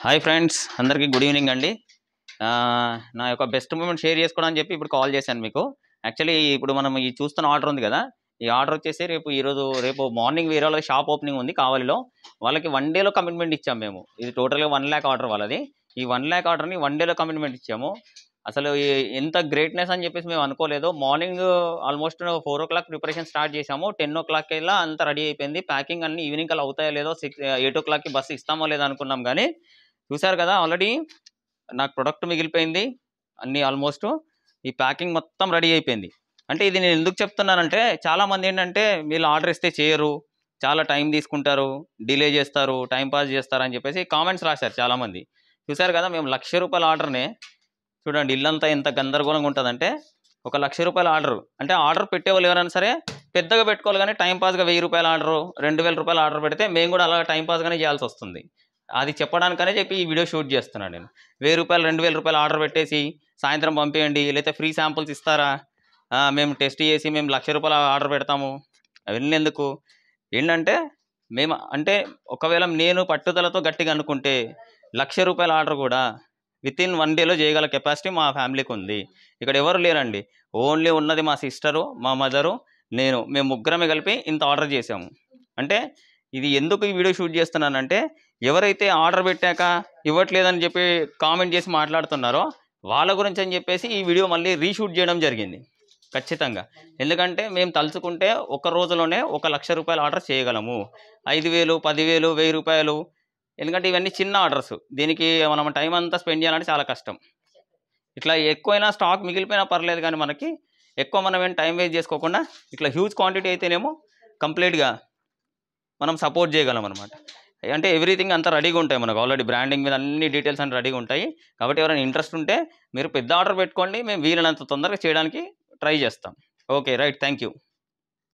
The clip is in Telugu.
హాయ్ ఫ్రెండ్స్, అందరికీ గుడ్ ఈవినింగ్ అండి. నా యొక్క బెస్ట్ మూమెంట్ షేర్ చేసుకోవడానికి చెప్పి ఇప్పుడు కాల్ చేశాను మీకు. యాక్చువల్లీ ఇప్పుడు మనం ఈ చూస్తున్న ఆర్డర్ ఉంది కదా, ఈ ఆర్డర్ వచ్చేసి రేపు మార్నింగ్ వేరే వాళ్ళకి షాప్ ఓపెనింగ్ ఉంది కావలిలో. వాళ్ళకి 1 డేలో కమిట్మెంట్ ఇచ్చాము మేము. ఇది టోటల్గా 1 lakh ఆర్డర్ వాళ్ళది. ఈ 1 lakh ఆర్డర్ని 1 డేలో కమిట్మెంట్ ఇచ్చాము. అసలు ఎంత గ్రేట్నెస్ అని చెప్పేసి మేము అనుకోలేదు. Morning almost 4 o'clock preparation start చేసాము. 10 o'clock కల్లా అంతా రెడీ అయిపోయింది. ప్యాకింగ్ అన్ని ఈవినింగ్ కల్లా అవుతాయో లేదో 8 o'clockకి బస్సు ఇస్తామో లేదో అనుకున్నాం. కానీ చూసారు కదా, ఆల్రెడీ నాకు ప్రొడక్ట్ మిగిలిపోయింది అన్నీ. ఆల్మోస్ట్ ఈ ప్యాకింగ్ మొత్తం రెడీ అయిపోయింది. అంటే ఇది నేను ఎందుకు చెప్తున్నానంటే, చాలామంది ఏంటంటే వీళ్ళు ఆర్డర్ ఇస్తే చేయరు, చాలా టైం తీసుకుంటారు, డిలే చేస్తారు, టైం పాస్ చేస్తారు అని చెప్పేసి కామెంట్స్ రాశారు చాలామంది. చూసారు కదా, మేము ₹1,00,000 ఆర్డర్నే చూడండి. ఇల్లంతా ఎంత గందరగోళంగా ఉంటుందంటే, ఒక ₹1,00,000 ఆర్డర్ అంటే ఆర్డర్ పెట్టేవాళ్ళు ఎవరైనా సరే పెద్దగా పెట్టుకోవాలి. కానీ టైంపాస్గా ₹1,000 ఆర్డరు, ₹2,000 ఆర్డర్ పెడితే మేము కూడా అలా టైంపాస్గానే చేయాల్సి వస్తుంది. అది చెప్పడానికనే చెప్పి ఈ వీడియో షూట్ చేస్తున్నాను నేను. ₹1,000 ₹2,000 ఆర్డర్ పెట్టేసి సాయంత్రం పంపేయండి, లేకపోతే ఫ్రీ శాంపుల్స్ ఇస్తారా, మేము టెస్ట్ చేసి మేము ₹1,00,000 ఆర్డర్ పెడతాము, అవన్నీ ఎందుకు? ఏంటంటే మేము అంటే ఒకవేళ నేను పట్టుదలతో గట్టిగా అనుకుంటే ₹1,00,000 ఆర్డర్ కూడా వితిన్ 1 డేలో చేయగల కెపాసిటీ మా ఫ్యామిలీకి ఉంది. ఇక్కడ ఎవరు లేరండి, ఓన్లీ ఉన్నది మా సిస్టరు, మా మదరు, నేను. మేము ముగ్గురమే కలిపి ఇంత ఆర్డర్ చేసాము. అంటే ఇది ఎందుకు ఈ వీడియో షూట్ చేస్తున్నానంటే, ఎవరైతే ఆర్డర్ పెట్టాక ఇవ్వట్లేదని చెప్పి కామెంట్ చేసి మాట్లాడుతున్నారో వాళ్ళ గురించి అని చెప్పేసి ఈ వీడియో మళ్ళీ రీషూట్ చేయడం జరిగింది ఖచ్చితంగా. ఎందుకంటే మేము తలుచుకుంటే ఒక రోజులోనే ₹1,00,000 ఆర్డర్ చేయగలము. 5,000, 10,000, ₹1,000. ఎందుకంటే ఇవన్నీ చిన్న ఆర్డర్స్. దీనికి మనం టైం అంతా స్పెండ్ చేయాలంటే చాలా కష్టం. ఇట్లా ఎక్కువైనా స్టాక్ మిగిలిపోయినా పర్లేదు, కానీ మనకి ఎక్కువ మనం ఏం టైం వేస్ట్ చేసుకోకుండా ఇట్లా హ్యూజ్ క్వాంటిటీ అయితేనేమో కంప్లీట్గా మనం సపోర్ట్ చేయగలం అనమాట. అంటే ఎవ్రీథింగ్ అంతా రెడీగా ఉంటాయి మనకు. ఆల్రెడీ బ్రాండింగ్ మీద అన్ని డీటెయిల్స్ అన్ని రెడీగా ఉంటాయి. కాబట్టి ఎవరైనా ఇంట్రెస్ట్ ఉంటే మీరు పెద్ద ఆర్డర్ పెట్టుకోండి, మేము వీలైనంత తొందరగా చేయడానికి ట్రై చేస్తాం. Okay, right, thank you.